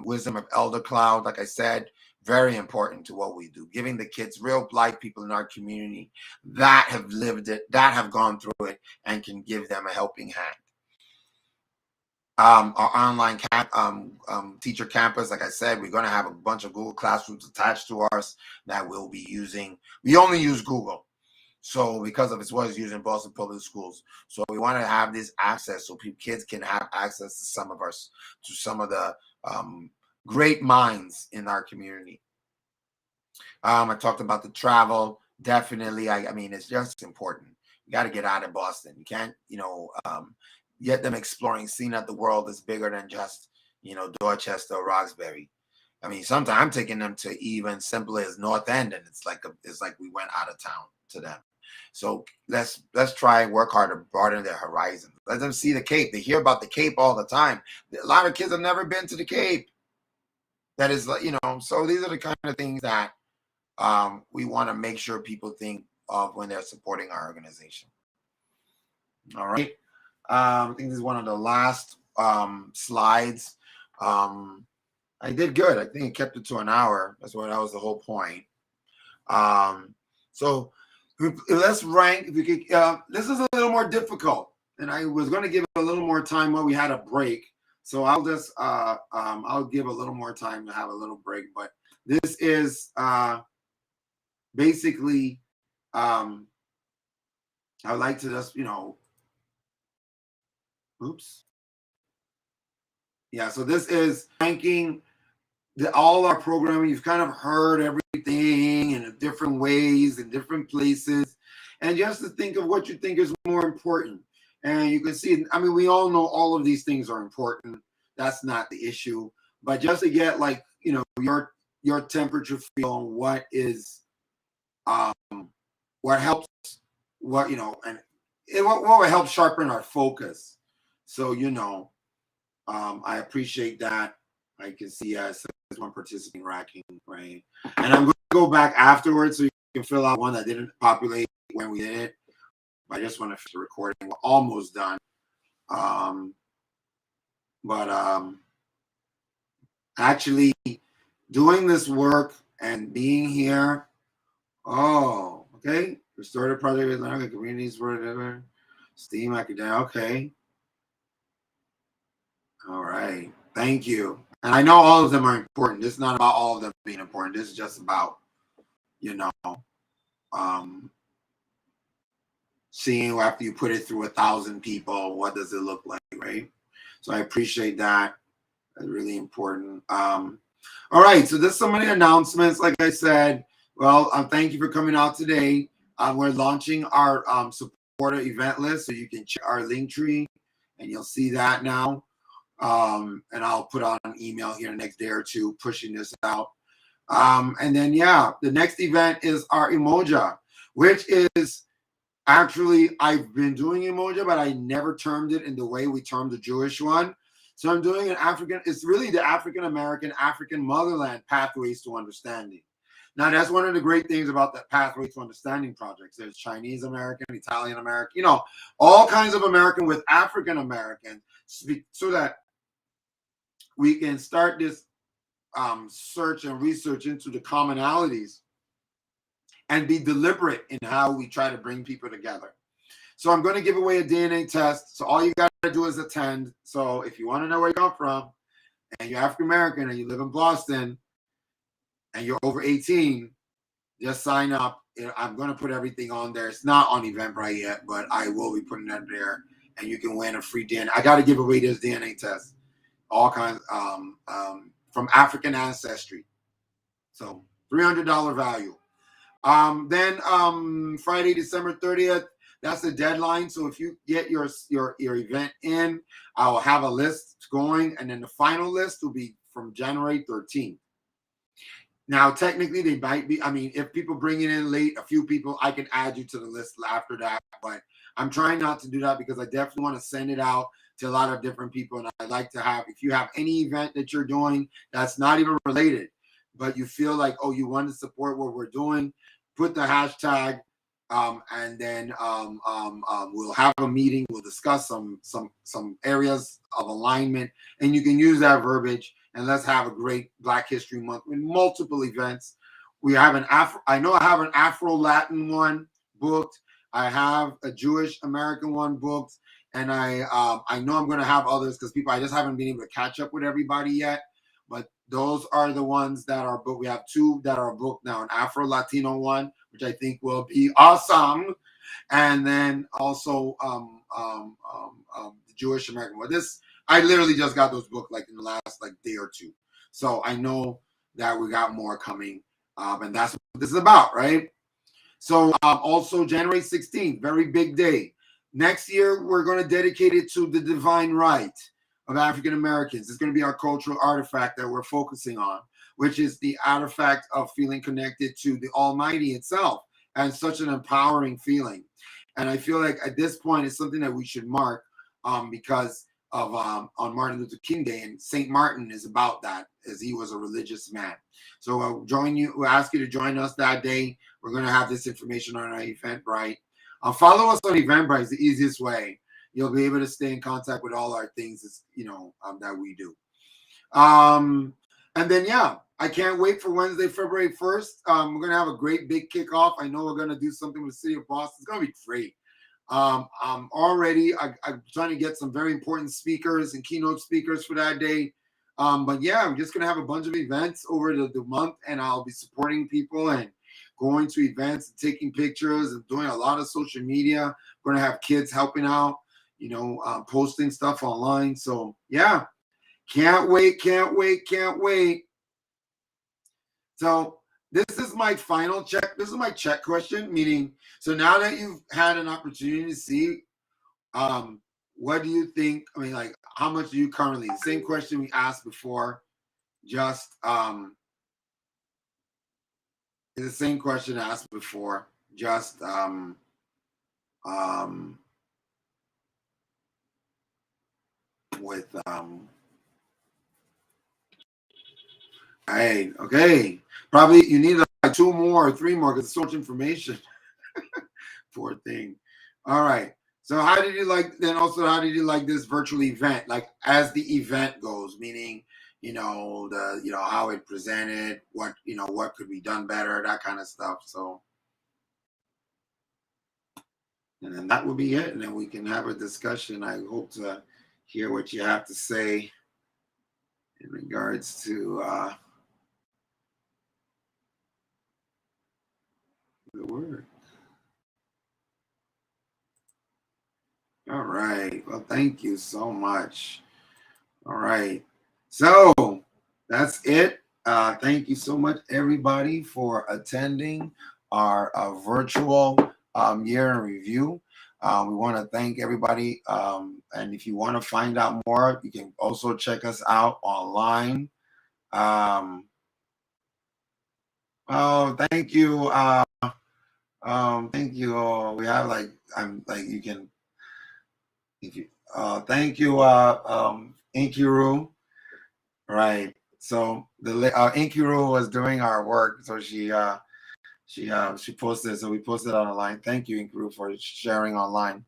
wisdom of Elder Cloud. Like I said, very important to what we do, giving the kids real Black people in our community that have lived it, that have gone through it, and can give them a helping hand. Our online teacher campus, like I said, we're going to have a bunch of Google Classrooms attached to us that we'll be using. We only use Google. So because of it's what is used in Boston Public Schools. So we want to have this access so kids can have access to some of the great minds in our community. I talked about the travel. Definitely. I mean, it's just important. You got to get out of Boston. You can't, get them exploring, seeing that the world is bigger than just, Dorchester or Roxbury. I mean, sometimes I'm taking them to even simpler as North End, and it's like we went out of town to them. So let's try and work hard to broaden their horizons. Let them see the Cape. They hear about the Cape all the time. A lot of kids have never been to the Cape. That is, so these are the kind of things that we want to make sure people think of when they're supporting our organization. All right. I think this is one of the last slides. I did good. I think I kept it to an hour. That was the whole point. So let's rank. If we could, this is a little more difficult, and I was going to give it a little more time while we had a break. So I'll just I'll give a little more time to have a little break. But this is basically I would like to just oops. Yeah. So this is ranking all our programming. You've kind of heard everything in different ways in different places, and just to think of what you think is more important. And you can see, I mean, we all know all of these things are important. That's not the issue, but just to get your temperature feel on what is what helps, what and what will help sharpen our focus. So I appreciate that. I can see there's one participating racking, right? And I'm going to go back afterwards so you can fill out one that didn't populate when we did it. I just want to finish the recording. We're almost done. But actually doing this work and being here. Oh, okay. Restorative project is like communities, whatever. STEAM academic. Okay. All right. Thank you. And I know all of them are important. This is not about all of them being important. This is just about, seeing after you put it through 1,000 people, what does it look like, right? So I appreciate that. That's really important. All right. So there's so many announcements. Like I said, well, thank you for coming out today. We're launching our supporter event list, so you can check our link tree, and you'll see that now. And I'll put out an email here the next day or two pushing this out. And then, the next event is our Emoja, which is actually, I've been doing Emoja, but I never termed it in the way we termed the Jewish one. So I'm doing it's really the African-American, African motherland pathways to understanding. Now, that's one of the great things about the Pathway to Understanding projects. There's Chinese American, Italian American, all kinds of American with African American, so that we can start this search and research into the commonalities and be deliberate in how we try to bring people together. So I'm going to give away a DNA test. So all you got to do is attend. So if you want to know where you come from and you're African American and you live in Boston and you're over 18, just sign up. I'm going to put everything on there. It's not on Eventbrite yet, but I will be putting that there, and you can win a free DNA. I got to give away this DNA test. All kinds from African ancestry. So $300 value. Then Friday, December 30th, that's the deadline. So if you get your event in, I will have a list going, and then the final list will be from January 13th. Now, technically, they might be, if people bring it in late, a few people, I can add you to the list after that. But I'm trying not to do that because I definitely want to send it out to a lot of different people. And I'd like to have, if you have any event that you're doing that's not even related, but you feel like, oh, you want to support what we're doing, put the hashtag, and then we'll have a meeting. We'll discuss some areas of alignment, and you can use that verbiage. And let's have a great Black History Month with multiple events. We have I know I have an Afro-Latin one booked. I have a Jewish American one booked. And I know I'm going to have others because I just haven't been able to catch up with everybody yet. But those are the ones that are booked. We have 2 that are booked now, an Afro-Latino one, which I think will be awesome. And then also the Jewish American one. I literally just got those booked like in the last day or two. So I know that we got more coming. And that's what this is about, right? So also January 16th, very big day. Next year, we're going to dedicate it to the divine right of African Americans. It's going to be our cultural artifact that we're focusing on, which is the artifact of feeling connected to the Almighty itself, and such an empowering feeling. And I feel like at this point, it's something that we should mark because of on Martin Luther King Day, and St. Martin is about that, as he was a religious man. So we'll ask you to join us that day. We're going to have this information on our Eventbrite. Follow us on Eventbrite. It's the easiest way. You'll be able to stay in contact with all our things, that we do. And then, yeah, I can't wait for Wednesday, February 1st. We're going to have a great big kickoff. I know we're going to do something with the city of Boston. It's going to be great. I'm trying to get some very important speakers and keynote speakers for that day. But yeah, I'm just going to have a bunch of events over the month, and I'll be supporting people and going to events and taking pictures and doing a lot of social media. We're going to have kids helping out, posting stuff online. So yeah, can't wait. So this is my final check. This is my check question, meaning, so now that you've had an opportunity to see, what do you think? I mean, like, how much do you currently? The same question we asked before, just the same question asked before, just with hey, okay. Probably you need like 2 more or 3 more because it's so much information. Poor thing. All right. So how did you like this virtual event? Like, as the event goes, meaning, how it presented, what could be done better, that kind of stuff. So, and then that will be it. And then we can have a discussion. I hope to hear what you have to say in regards to the word. All right. Well, thank you so much. All right. So that's it. Thank you so much, everybody, for attending our virtual year in review. We want to thank everybody. And if you want to find out more, you can also check us out online. Thank you. Thank you. We have you can. Thank you, Inkiru. Right. So the Inkiru was doing our work, so she posted. So we posted online. Thank you, Inkiru, for sharing online.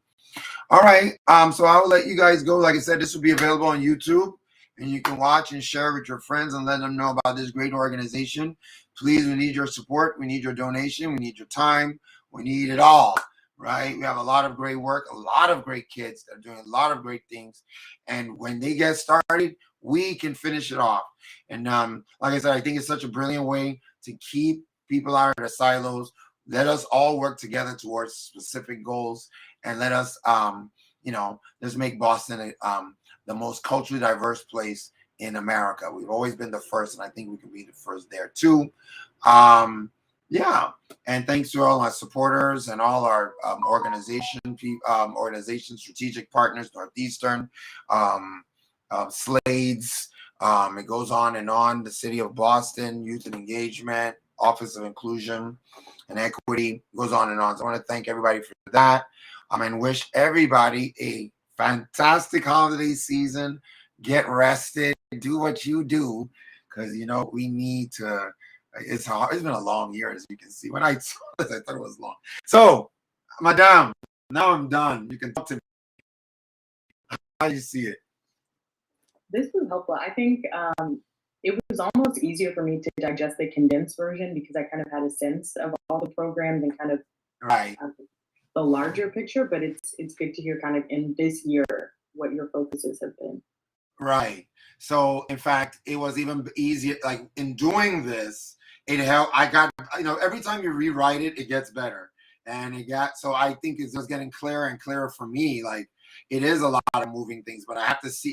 All right. So I will let you guys go. Like I said, this will be available on YouTube, and you can watch and share with your friends and let them know about this great organization. Please, we need your support. We need your donation. We need your time. We need it all. Right? We have a lot of great work, a lot of great kids that are doing a lot of great things. And when they get started, we can finish it off. And like I said, I think it's such a brilliant way to keep people out of their silos. Let us all work together towards specific goals, and let us, just make Boston the most culturally diverse place in America. We've always been the first, and I think we can be the first there too. Yeah, and thanks to all our supporters and all our organization, strategic partners, Northeastern, Slades. It goes on and on. The City of Boston, Youth and Engagement, Office of Inclusion and Equity, goes on and on. So I want to thank everybody for that. And wish everybody a fantastic holiday season. Get rested. Do what you do, because we need to. It's hard. It's been a long year, as you can see. When I saw this, I thought it was long. So, Madame, now I'm done. You can talk to me. How do you see it? This was helpful. I think it was almost easier for me to digest the condensed version because I kind of had a sense of all the programs and kind of the larger picture. But it's good to hear kind of in this year what your focuses have been. Right. So, in fact, it was even easier. Like, in doing this, it helped. I got, every time you rewrite it, it gets better. And so I think it's just getting clearer and clearer for me. Like, it is a lot of moving things, but you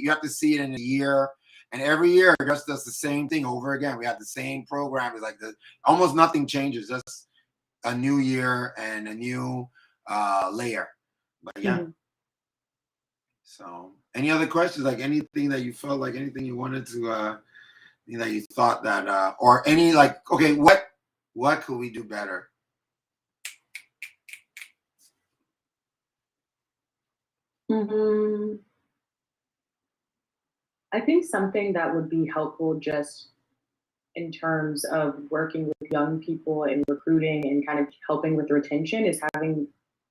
have to see it in a year. And every year it just does the same thing over again. We have the same program. It's like almost nothing changes, just a new year and a new layer. But yeah. So any other questions, like anything that you felt like, anything you wanted to anything that you thought that or any like, okay, what could we do better? I think something that would be helpful just in terms of working with young people and recruiting and kind of helping with retention is having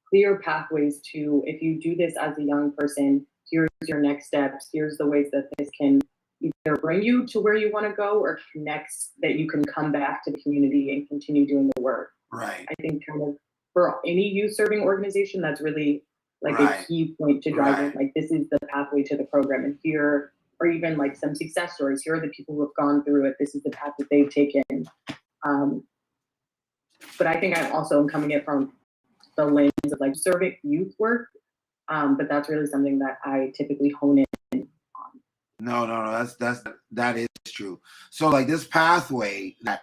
clear pathways to, if you do this as a young person, here's your next steps, here's the ways that this can either bring you to where you want to go or connects that you can come back to the community and continue doing the work. Right. I think kind of for any youth serving organization, that's really like a key point to driving, like this is the pathway to the program. And here, or even like some success stories, here are the people who have gone through it, this is the path that they've taken. But I think I also am coming at from the lens of like serving youth work. But that's really something that I typically hone in on. No, that is true. So like this pathway that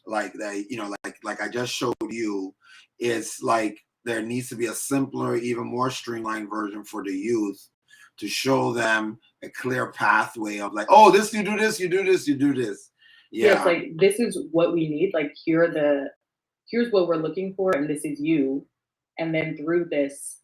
you know, like I just showed you, is like there needs to be a simpler, even more streamlined version for the youth to show them a clear pathway of like, oh, this, you do this, you do this, you do this. Yeah. It's like, this is what we need. Like, here's what we're looking for, and this is you. And then through this,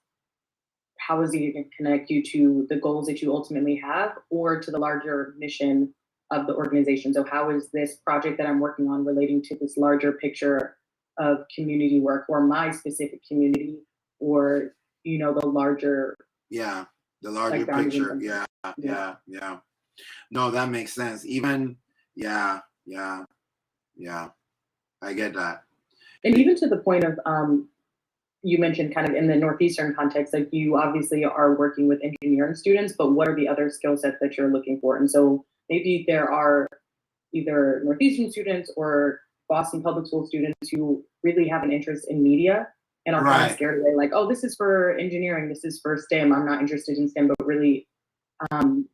how is it going to connect you to the goals that you ultimately have or to the larger mission of the organization? So how is this project that I'm working on relating to this larger picture of community work or my specific community or, you know, the larger. Yeah, the larger picture. Yeah. No, that makes sense. Even, yeah. I get that. And even to the point of, you mentioned kind of in the Northeastern context, like you obviously are working with engineering students, but what are the other skill sets that you're looking for? And so maybe there are either Northeastern students or Boston Public School students who really have an interest in media and are kind of scared away, like, oh, this is for engineering, this is for STEM, I'm not interested in STEM, but really kind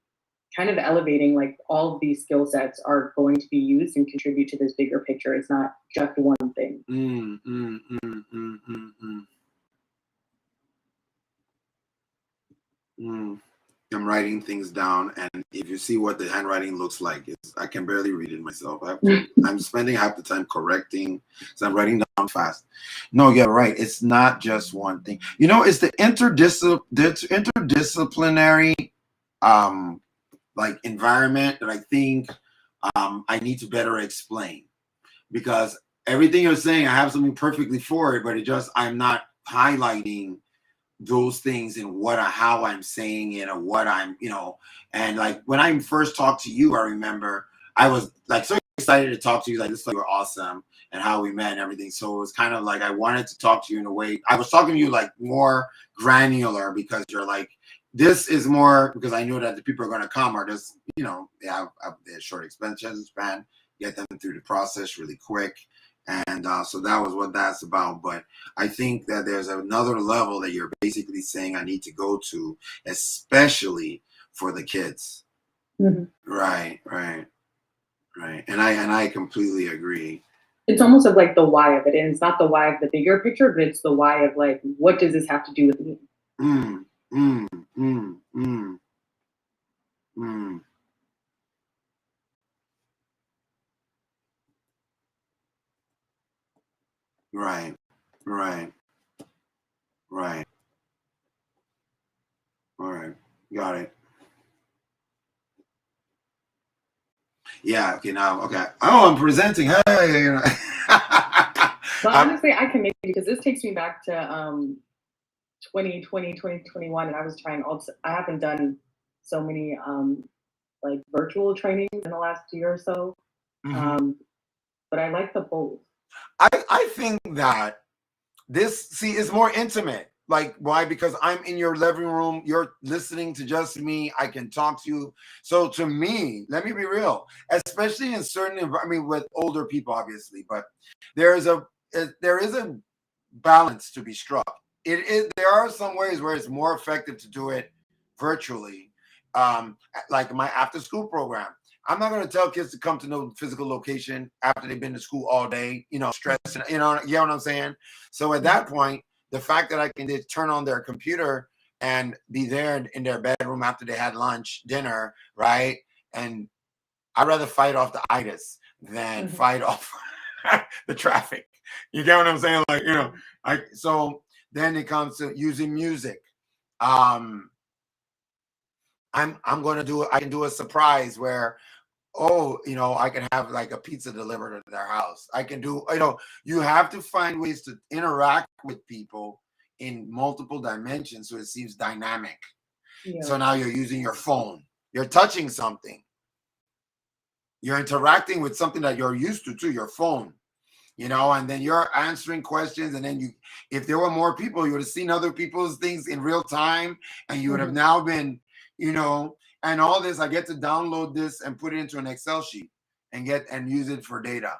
of elevating like all of these skill sets are going to be used and contribute to this bigger picture. It's not just one thing. I'm writing things down, and if you see what the handwriting looks like, I can barely read it myself. I'm spending half the time correcting, so I'm writing down fast. No, you're right. It's not just one thing. You know, it's the interdisciplinary like environment that I think I need to better explain, because everything you're saying, I have something perfectly for it, but I'm not highlighting those things in how I'm saying it or what I'm, you know. And like when I first talked to you, I remember I was like so excited to talk to you, like this, like you were awesome and how we met and everything. So it was kind of like I wanted to talk to you in a way. I was talking to you like more granular because you're like, this is more because I know that the people are going to come are just, you know, they have a short expansion span, get them through the process really quick. And so that was what that's about. But I think that there's another level that you're basically saying I need to go to, especially for the kids. Right. And I completely agree. It's almost of like the why of it. And it's not the why of the bigger picture, but it's the why of like, what does this have to do with me? Right. All right. Got it. Yeah. Okay. Now. Okay. Oh, I'm presenting. Hey. But honestly, I can maybe, because this takes me back to 2020, 2021, and I was trying also. I haven't done so many like virtual trainings in the last year or so, but I like the both. I think that this is more intimate. Like, why? Because I'm in your living room, you're listening to just me, I can talk to you. So to me, let me be real, especially in certain environments with older people, obviously, but there is a balance to be struck. There are some ways where it's more effective to do it virtually, like my after school program. I'm not going to tell kids to come to no physical location after they've been to school all day, you know, stressing, you know what I'm saying? So at that point, the fact that I can just turn on their computer and be there in their bedroom after they had lunch, dinner, right? And I'd rather fight off the itis than fight off the traffic. You get what I'm saying? Like, you know, so then it comes to using music. I'm going to I can do a surprise where, oh, you know, I can have like a pizza delivered to their house. I can do, you know, you have to find ways to interact with people in multiple dimensions so it seems dynamic. Yeah. So now you're using your phone, you're touching something, you're interacting with something that you're used to your phone, you know, and then you're answering questions. And then if there were more people, you would have seen other people's things in real time, and you would have now been, you know, and all this, I get to download this and put it into an Excel sheet and use it for data.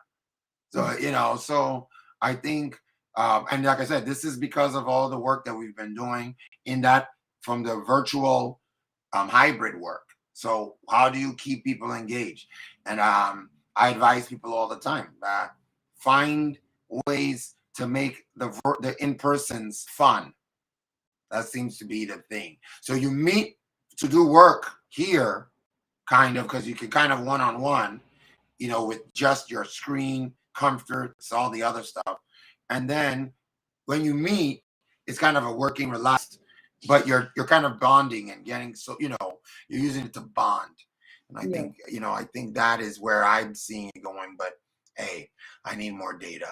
So, you know, so I think, and like I said, this is because of all the work that we've been doing in that from the virtual hybrid work. So how do you keep people engaged? And I advise people all the time that find ways to make the in-persons fun. That seems to be the thing. So you meet to do work here, kind of, because you can kind of one-on-one, you know, with just your screen, comforts, all the other stuff. And then when you meet, it's kind of a working, relaxed, but you're kind of bonding and getting, so, you know, you're using it to bond. And I think, you know, I think that is where I'm seeing it going. But hey, I need more data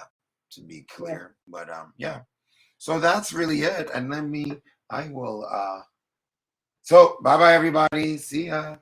to be clear. But yeah. So that's really it. And I will so bye-bye everybody. See ya.